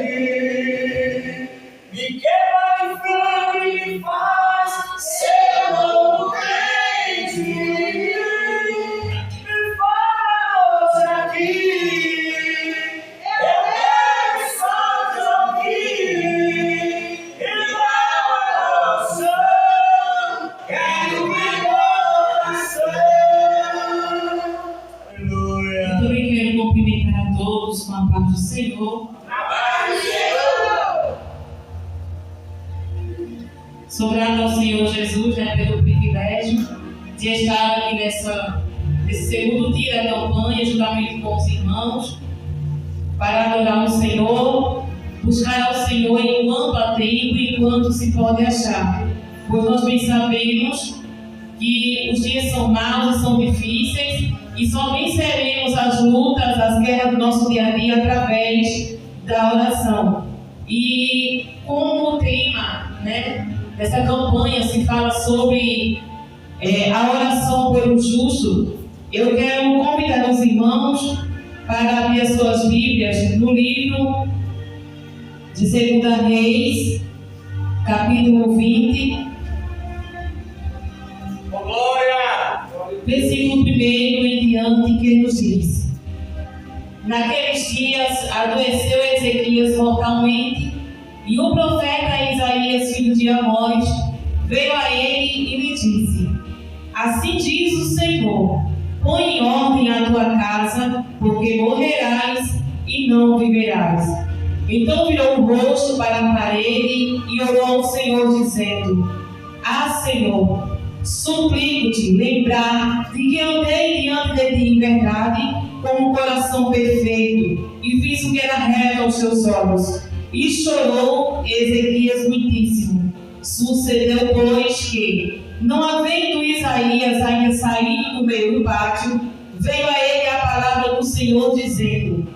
rede, me quebra e flui e me faz ser novo crente. Me fala hoje aqui, eu quero só te ouvir. E na oração, quero meu coração. Aleluia. Eu também quero cumprimentar a todos com a paz do Senhor. Sou grata ao Senhor Jesus, pelo privilégio de estar aqui nesse segundo dia da campanha, juntamente com os irmãos, para adorar o Senhor, buscar ao Senhor enquanto há tempo, enquanto se pode achar. Pois nós bem sabemos que os dias são maus e são difíceis, e só venceremos as lutas, as guerras do nosso dia a dia através da oração. E como o tema, dessa campanha se fala sobre a oração pelo justo, eu quero convidar os irmãos para abrir as suas Bíblias no livro de 2 Reis, capítulo 20, Glória! versículo 1 em diante, que nos diz: Naqueles dias adoeceu Ezequias mortalmente, e o profeta Isaías, filho de Amós, veio a ele e lhe disse: Assim diz o Senhor, põe em ordem a tua casa, porque morrerás e não viverás. Então virou o rosto para a parede e orou ao Senhor, dizendo: Senhor, suplico-te lembrar de que andei diante de ti em verdade, com um coração perfeito, e fiz o que era reto aos teus olhos. E chorou Ezequias muitíssimo. Sucedeu, pois, que, não havendo Isaías ainda saído do meio do pátio, veio a ele a palavra do Senhor, dizendo: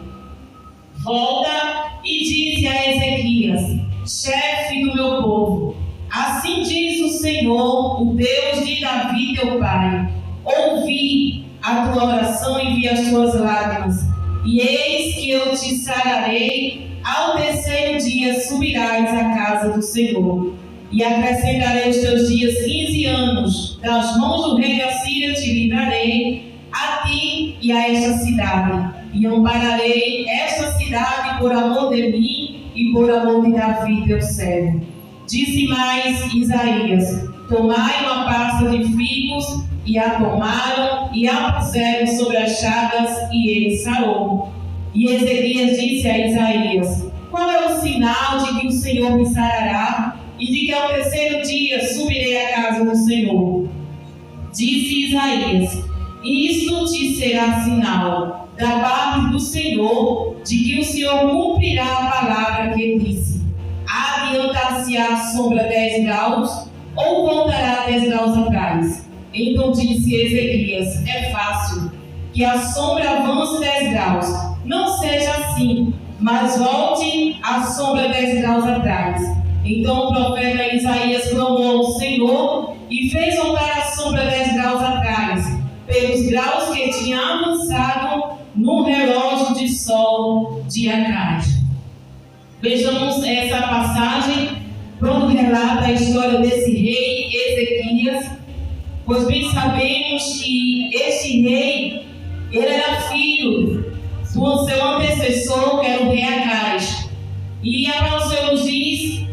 Volta e dize a Ezequias, chefe do meu povo: Assim diz o Senhor, o Deus de Davi teu pai: Ouvi a tua oração e vi as tuas lágrimas, e eis que eu te sararei. Ao terceiro dia subirás à casa do Senhor, e acrescentarei os teus dias 15 anos. Das mãos do rei da Síria te livrarei, a ti e a esta cidade, e ampararei esta cidade por amor de mim e por amor de Davi teu servo. Disse mais Isaías: Tomai uma pasta de figos, e a tomaram e a puseram sobre as chagas, e ele sarou. E Ezequias disse a Isaías: Qual é o sinal de que o Senhor me sarará, e de que ao terceiro dia subirei à casa do Senhor? Disse Isaías: Isto te será sinal da parte do Senhor, de que o Senhor cumprirá a palavra que disse: Adiantar-se-á a sombra 10 graus, ou voltará 10 graus atrás? Então disse Ezequias: É fácil que a sombra avance 10 graus. Não seja assim, mas volte a sombra 10 graus atrás. Então o profeta Isaías clamou ao Senhor e fez voltar a sombra 10 graus atrás, pelos graus que tinha avançado no relógio de sol de atrás. Vejamos essa passagem, quando relata a história desse rei Ezequias, pois bem sabemos que este rei, ele era filho do seu antecessor, que era o rei Acais. E a palavra do Senhor nos diz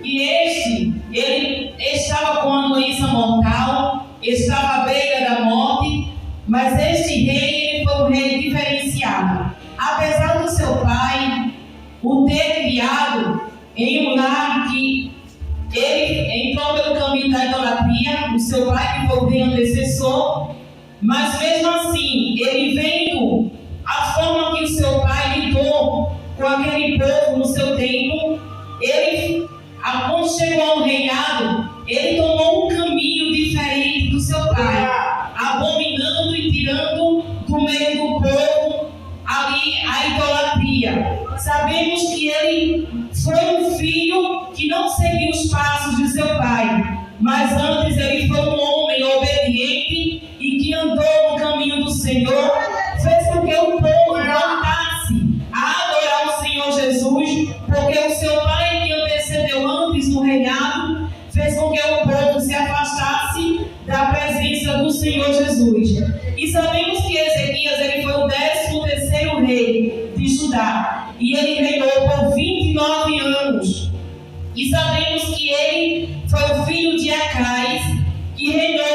que ele estava com uma doença mortal, estava à beira da morte, mas este rei, ele foi um rei diferenciado. Apesar do seu pai o ter criado em um lar que ele entrou pelo caminho da idolatria, o seu pai que foi o rei antecessor, mas mesmo assim, ele vendo a forma que o seu pai lidou com aquele povo no seu tempo, ele, quando chegou ao reinado, ele tomou um caminho diferente do seu pai, abominando e tirando do meio do povo ali a idolatria. Sabemos que ele foi um filho que não seguiu os passos de seu pai, mas antes ele foi um homem obediente e que andou no caminho do Senhor, fez com que o povo voltasse a adorar o Senhor Jesus E sabemos que ele foi o filho de Acais, que reinou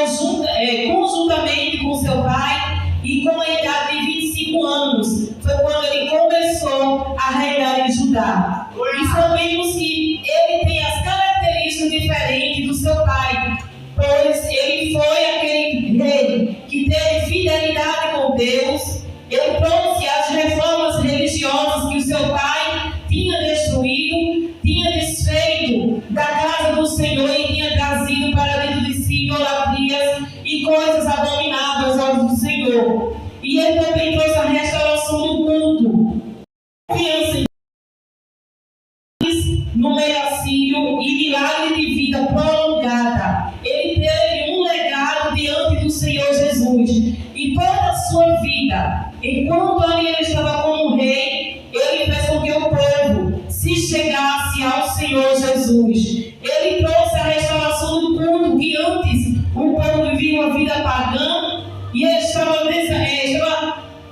conjuntamente com seu pai, e com a idade de 25 anos foi quando ele começou a reinar em Judá. E sabemos que ele tem as características diferentes do seu pai, pois ele foi aquele rei que teve fidelidade com Deus. Ele trouxe as reformas religiosas que o seu pai tinha destruído, tinha desfeito da casa do Senhor e tinha trazido para dentro de si idolatrias e coisas abomináveis aos olhos do Senhor. E ele também trouxe a restauração do culto, confiança em no meio assírio e milagre de vida prolongada. Ele teve um legado diante do Senhor Jesus. E toda a sua vida, enquanto ali ele estava como rei, ele fez com que o povo se chegasse ao Senhor Jesus. Ele trouxe a restauração do culto, que antes o povo vivia uma vida pagã e ele estava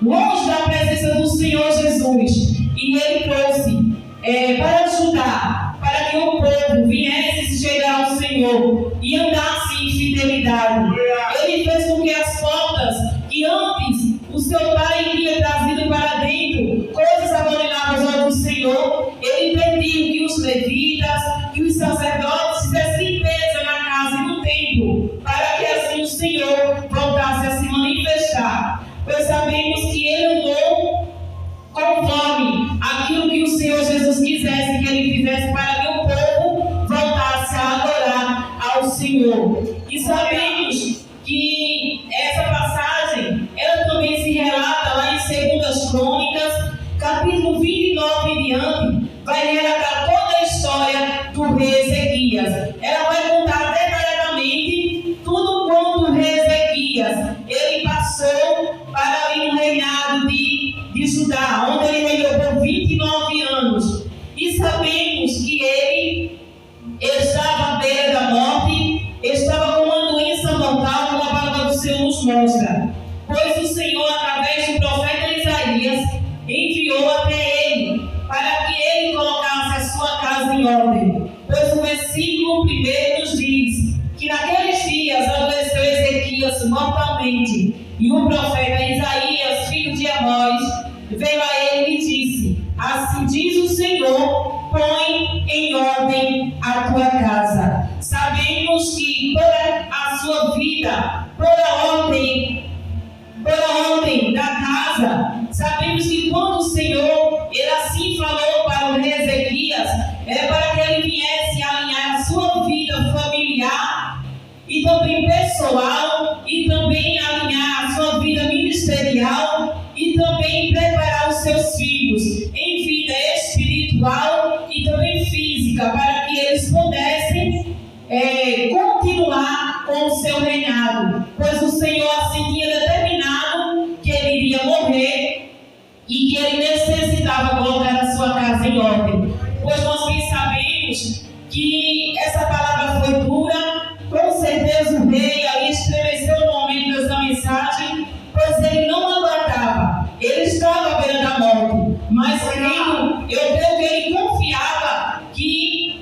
longe da presença do Senhor Jesus. E ele trouxe para ajudar, para que o povo viesse se chegar ao Senhor e andasse em fidelidade. Ele fez com que as portas que antes o seu pai tinha trazido para dentro, coisas abomináveis ao do Senhor, ele pediu que os levitas, que os sacerdotes fizessem limpeza na casa e no templo, para que assim o Senhor voltasse a se manifestar. Pois sabemos que ele andou conforme aquilo que o Senhor Jesus quisesse que ele fizesse, para que o povo voltasse a adorar ao Senhor. E sabemos que essa passagem, ela também se relata lá em 2 Crônicas, capítulo 29 em diante, vai relatar toda a história do rei Ezequias. Ela vai contar detalhadamente tudo quanto o rei Ezequias ele passou para ali no reinado de Judá, onde ele reinou por 29 anos. E sabemos que ele estava à beira da morte, estava com uma doença mortal, como a palavra do Senhor nos mostra. Pois o Senhor, através do profeta Isaías, enviou até ele, para que ele colocasse a sua casa em ordem. Pois o versículo 1 nos diz que naqueles dias adoeceu Ezequias mortalmente, e o profeta Isaías, filho de Amós, veio a ele e disse: assim diz o Senhor, põe em ordem a tua casa. Sabemos que toda a sua vida, toda a ordem da casa, sabemos que quando o Senhor, ele assim falou para o rei Ezequias, era para que ele viesse alinhar a sua vida familiar e também pessoal, e também alinhar a sua vida ministerial, e também preparar os seus filhos em vida espiritual e também física, para que eles pudessem continuar com o seu reinado. Pois o Senhor assim tinha determinado que ele iria morrer e que ele necessitava colocar a sua casa em ordem. Pois nós bem sabemos que essa palavra foi dura. Com certeza o rei ali estremeceu no momento dessa mensagem, pois ele não aguardava, ele estava à beira da morte, mas eu creio que ele confiava que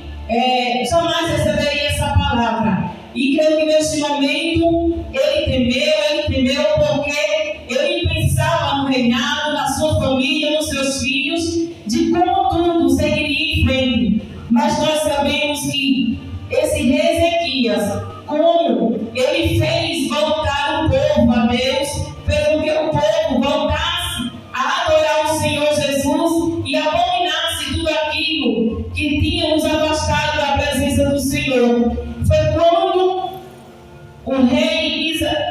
jamais receberia essa palavra. E creio que neste momento ele temeu porque ele pensava no reinado, na sua família, nos seus filhos, de como tudo seguiria em frente. Mas nós sabemos que esse rei Ezequias, como ele fez voltar o povo a Deus, fez com que o povo voltasse a adorar o Senhor Jesus e abominasse tudo aquilo que tinha nos afastado da presença do Senhor. Foi quando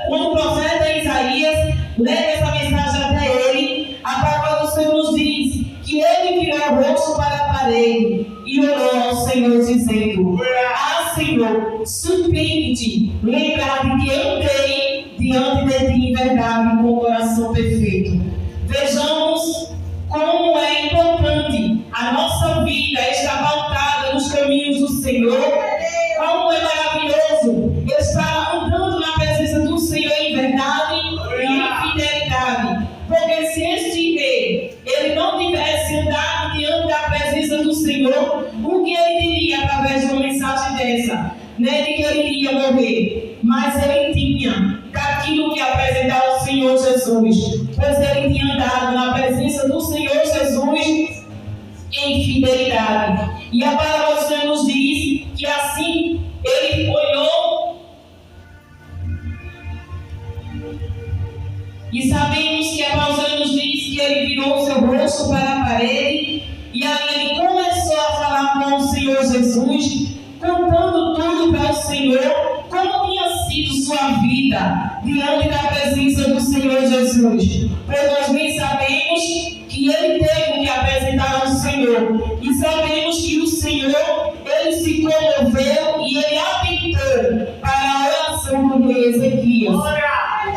o profeta Isaías leva essa mensagem até ele. A palavra do Senhor nos diz que ele virou o rosto para a parede e orou ao Senhor, dizendo: ah, Senhor, suplique-te, lembrar-te que eu andei diante de ti em verdade, com o coração perfeito. Vejamos como é importante a nossa vida estar pautada nos caminhos do Senhor. Como é maravilhoso estar andando na presença do Senhor em verdade e em fidelidade. Porque se este rei ele não tivesse andado diante da presença do Senhor o que ele diria através de uma mensagem dessa, né, de que ele iria morrer. Mas ele tinha daquilo que apresentar ao Senhor Jesus, pois ele tinha andado na presença do Senhor Jesus em fidelidade. E a palavra do Senhor nos diz que assim ele olhou, e sabemos que a palavra do Senhor nos diz que ele virou o seu rosto para a parede, e aí ele começou a falar com o Senhor Jesus, contando tudo para o Senhor, como tinha sido sua vida diante da presença do Senhor Jesus. Pois nós bem sabemos que ele teve que apresentar ao Senhor, e sabemos que o Senhor, ele se comoveu e ele atentou para a oração do rei Ezequias.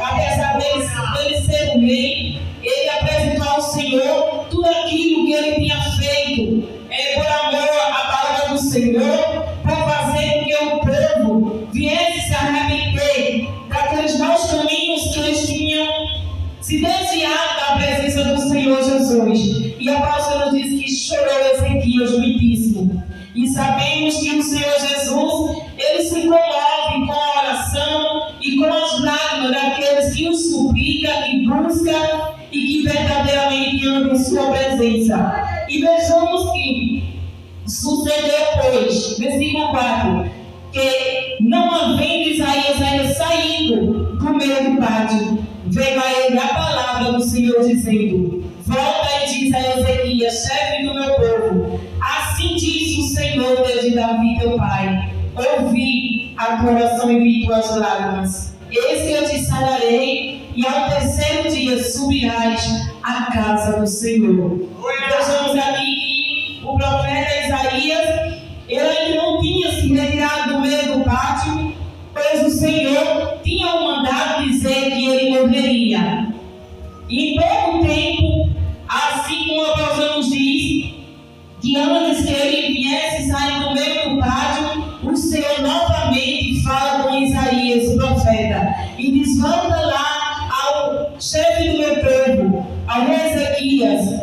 Apesar dele ser o rei, ele apresentou ao Senhor tudo aquilo que ele tinha feito por amor à palavra do Senhor, para fazer com que o povo viesse se arrepender daqueles maus caminhos que eles tinham se desviado da presença do Senhor Jesus. E a palavra nos diz que chorou Ezequias muitíssimo. E sabemos que o Senhor Jesus, ele se comove com a oração e com as lágrimas daqueles que o suplicam, que buscam e que verdadeiramente amam em sua presença. E vejamos que sucedeu, pois, versículo 4, que não havendo Isaías ainda saído do meio do pátio, veio a ele a palavra do Senhor dizendo: volta e diz a Ezequias, chefe do meu povo, assim diz o Senhor, Deus de Davi teu pai, ouvi a tua oração e vi tuas lágrimas. Eis que eu te sararei, e ao terceiro dia subirás à casa do Senhor. Vejamos aqui que o profeta Isaías, ele ainda não tinha se retirado do meio do pátio, pois o Senhor tinha o mandado dizer que ele morreria. E em pouco tempo, assim como a palavra nos diz, que antes que ele viesse sair do meio do pátio, o Senhor novamente fala com Isaías, o profeta, e diz: volta lá ao chefe do meu povo, ao rei Ezequias,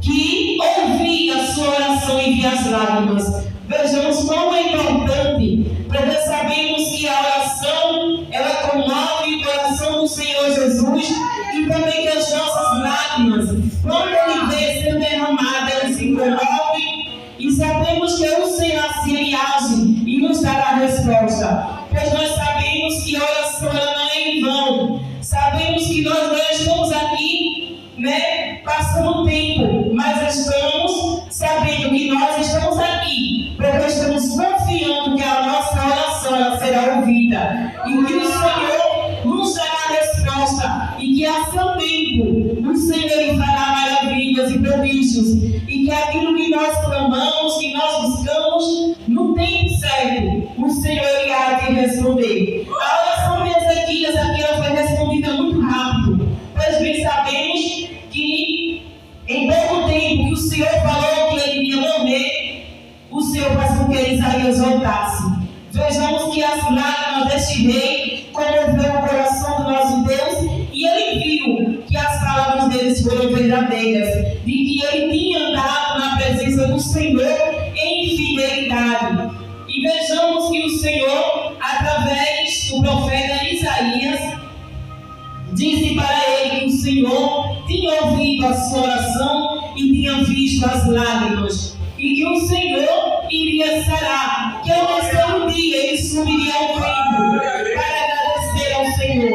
que ouvi a sua oração e vi as lágrimas. Vejamos como é importante, porque sabemos que a oração, ela comove o coração do Senhor Jesus, e também que as nossas lágrimas, quando ele vê sendo derramada, ele se comove, e sabemos que o Senhor assim ele age e nos dará a resposta, pois nós sabemos que a oração ela não é em vão. Sabemos que nós não estamos aqui, né, passando tempo, mas estamos sabendo que nós estamos aqui, porque estamos confiando que a nossa oração ela será ouvida, e que o Senhor nos dará a resposta, e que a seu tempo o Senhor ele fará maravilhas e prodígios, e que aquilo que nós clamamos, que nós buscamos, no tempo certo, o Senhor irá te responder. A oração de Ezequias aqui ela foi respondida muito rápido, pois bem sabemos que em pouco tempo que o Senhor falou que ele iria morrer, o Senhor faz com que Isaías voltasse. Vejamos que as lágrimas deste rei comoveu o coração do nosso Deus, e ele viu que as palavras deles foram verdadeiras, de que ele tinha andado na presença do Senhor em fidelidade. E vejamos que o Senhor, através do profeta Isaías, disse para ele que o Senhor tinha ouvido a sua oração e tinha visto as lágrimas, e que o Senhor iria sarar, que ao terceiro dia ele subiria ao templo para agradecer ao Senhor.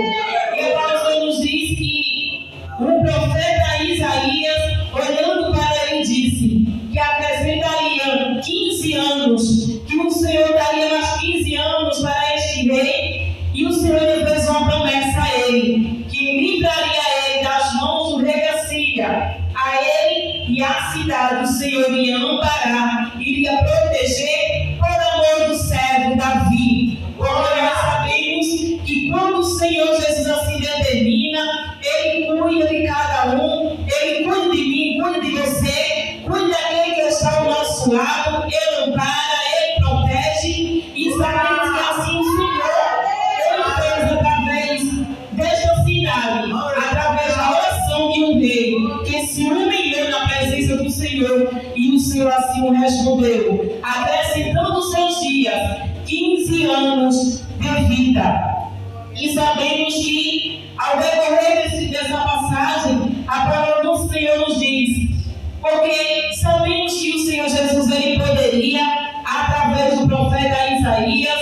E a palavra nos diz que o profeta Isaías, olhando para ele, disse que acrescentaria 15 anos, que o Senhor daria mais 15 anos para este rei, e o Senhor fez uma promessa a ele, que livraria ele das mãos do rei da Síria, a ele e a cidade o Senhor iria amparar, iria proteger por amor do servo Davi. Como nós sabemos que quando o Senhor Jesus assim determina, ele cuida de cada um, ele cuida de mim, cuida de você, cuida daquele que está ao nosso lado, ele ampara, ele protege, e sabemos que assim o Senhor ele fez através desta cidade, através da oração de um rei que se humilhou na presença do Senhor, E o Senhor assim o respondeu, acrescentando os seus dias 15 anos de vida. E sabemos que, ao decorrer dessa passagem, a palavra do Senhor nos diz, porque sabemos que o Senhor Jesus ele poderia, através do profeta Isaías,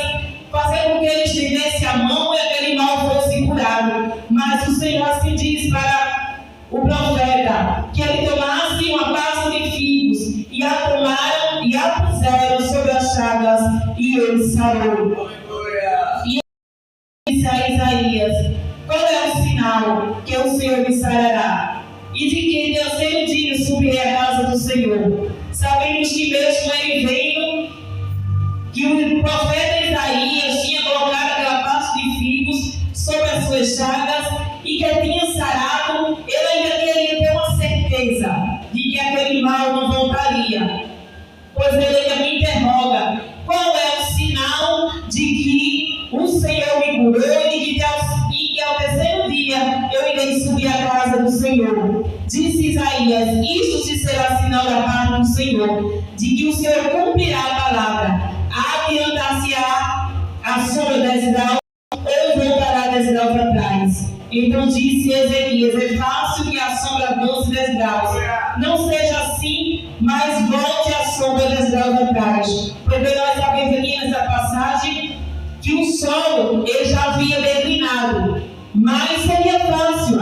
fazer com que ele estendesse a mão e aquele mal fosse curado. Mas o Senhor assim diz para o profeta que ele tomasse uma pasta de figos e a tomaram e a puseram sobre as chagas e ele sarou. E ele disse a Isaías, qual é o sinal que o Senhor lhe sarará? E de que terceiro dia subirei a casa do Senhor. Sabemos que mesmo ele veio, que o profeta Isaías tinha colocado aquela pasta de figos sobre as suas chagas e que ele tinha sarado, ele ainda queria ter uma certeza de que aquele mal não voltaria. Pois ele ainda me interroga, qual é o sinal de que o Senhor me curou e que ao terceiro dia eu irei subir à casa do Senhor? Disse Isaías, isto te será sinal da parte do Senhor, de que o Senhor cumprirá a palavra. Adiantar-se-á a sombra 10 graus ou voltará 10 graus para trás. Então disse Ezequias, é fácil que a sombra avance 10 graus. Não seja assim, mas volte a sombra 10 graus atrás. Porque nós sabemos aqui nessa passagem que o sol ele já havia declinado. Mas seria fácil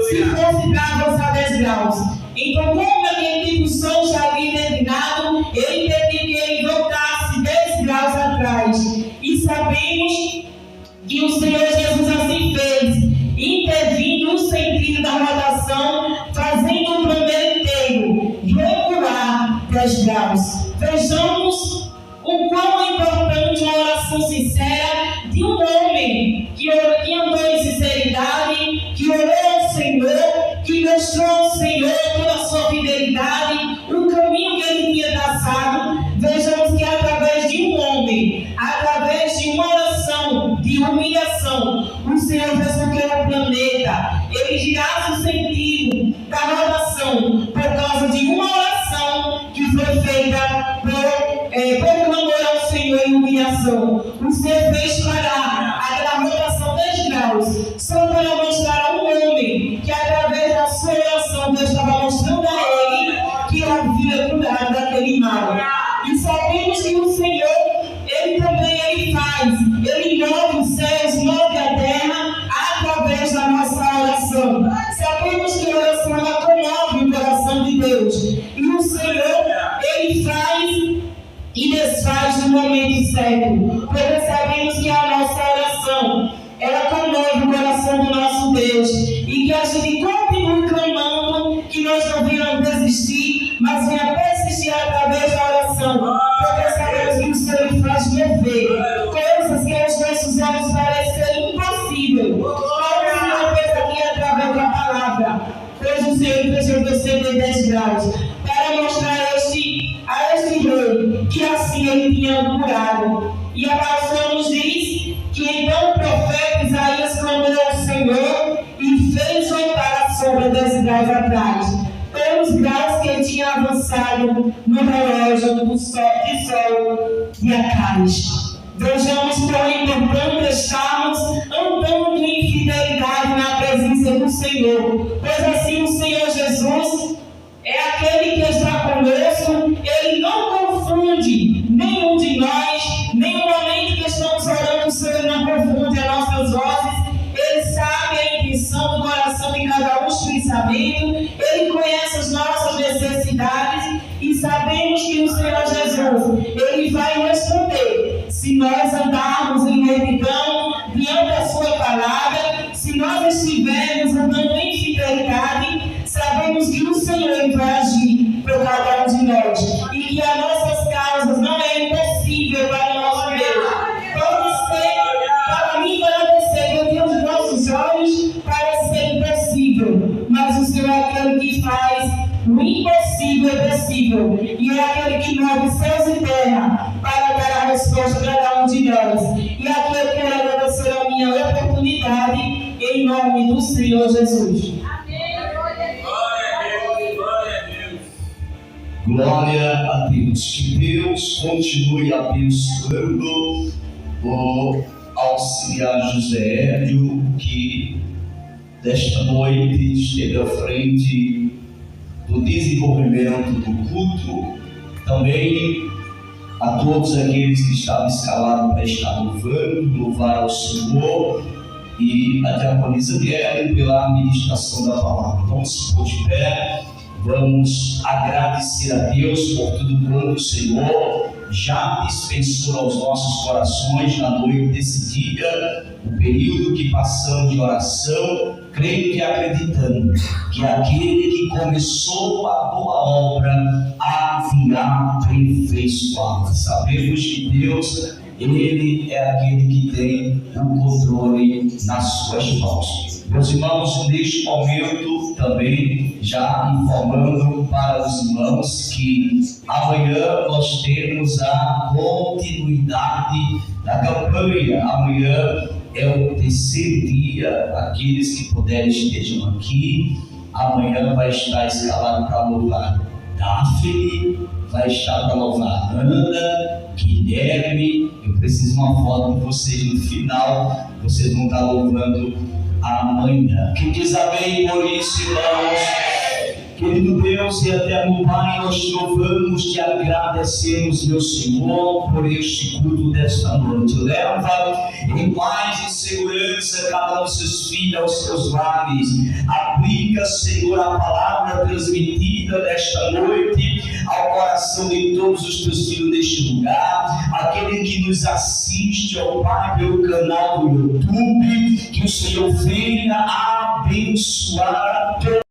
se fosse para avançar 10 graus. Então, como aquele tipo de sol já havia declinado, ele pediu que ele voltasse 10 graus atrás. E sabemos que o Senhor Jesus assim fez, intervindo no sentido da rotação, fazendo o planeta inteiro recuar 10 graus. Vejamos o quão é importante uma oração sincera de um homem que andou em sinceridade, que orou ao Senhor, que mostrou ao Senhor toda a sua fidelidade, o caminho que ele tinha traçado. Vejamos que através de um homem, através de uma oração de humilhação, o Senhor fez com que o planeta ele girasse o sentido da rotação por causa de uma oração que foi feita por clamor ao Senhor em humilhação. O Senhor fez parar aquela rotação 10 graus só para mostrar a um homem que através da sua oração Deus estava mostrando a ele que havia curado daquele mal. E sabemos que o Senhor ele também faz, ele move os céus, move a terra através da nossa oração. Sabemos que a oração ela comove o coração de Deus e o Senhor ele faz e desfaz no momento certo, porque sabemos que a nossa oração ela comove o coração do nosso Deus e que a gente continue clamando, que nós não venhamos desistir, mas venha persistir através da oração, porque sabemos que o Senhor faz mover coisas que aos nossos olhos parecem impossíveis. Como o Senhor fez aqui através da palavra, pois o Senhor fez eu descer de 10 graus para mostrar a este rei que assim ele tinha curado. E a palavra nos diz que então o profeta Isaías clamou ao Senhor e fez voltar a sombra 10 graus atrás, pelos graus que ele tinha avançado no relógio do sol de Acais. Vejamos quão é importante estarmos andando em fidelidade na presença do Senhor, pois assim o Senhor Jesus é aquele que está conosco, ele não confunde nenhum de nós, nenhum momento que estamos orando, o Senhor não confunde as nossas vozes, ele sabe a intenção do coração de cada um, os pensamentos, ele conhece as nossas necessidades e sabemos que o Senhor Jesus, ele vai responder se nós andarmos em retidão diante da sua palavra, se nós estivermos andando em fidelidade. Sabemos que o Senhor vai agir por cada um de nós e que as nossas causas não é impossível para o nosso Deus. Pode ser, para mim, para você, que eu tenho os nossos olhos, parece ser impossível, mas o Senhor é aquele que faz o impossível é possível e é aquele que move céus e terra para dar a resposta a cada um de nós. E aqui eu quero agradecer a minha oportunidade em nome do Senhor Jesus. Glória Glória a Deus. Que Deus continue abençoando o auxiliar José Hélio, que desta noite esteve à frente do desenvolvimento do culto. Também a todos aqueles que estavam escalados para estar louvando, louvar ao Senhor, e a diaconisa Guilherme pela administração da palavra. Vamos se pôr de pé, vamos agradecer a Deus por tudo bom que o Senhor já dispensou aos nossos corações na noite desse dia, o período que passamos de oração, creio e acreditando que aquele que começou a boa obra haverá aperfeiçoá-la. Sabemos que Deus, Ele é aquele que tem o controle nas suas mãos. Meus irmãos, neste momento também já informando para os irmãos que amanhã nós temos a continuidade da campanha. Amanhã é o terceiro dia. Aqueles que puderem estejam aqui. Amanhã vai estar escalado para louvar Daphne, vai estar para louvar Ana, Guilherme. Eu preciso de uma foto de vocês no final. Vocês vão estar louvando amanhã. Quem diz amém por isso, irmãos? Querido Deus e eterno Pai, nós te louvamos, te agradecemos, meu Senhor, por este culto desta noite. Leva em paz e segurança cada um dos seus filhos aos seus lares. Aplica, Senhor, a palavra transmitida desta noite ao coração de todos os teus filhos neste lugar. Aquele que nos assiste, ó Pai, pelo canal do YouTube, que o Senhor venha abençoar todos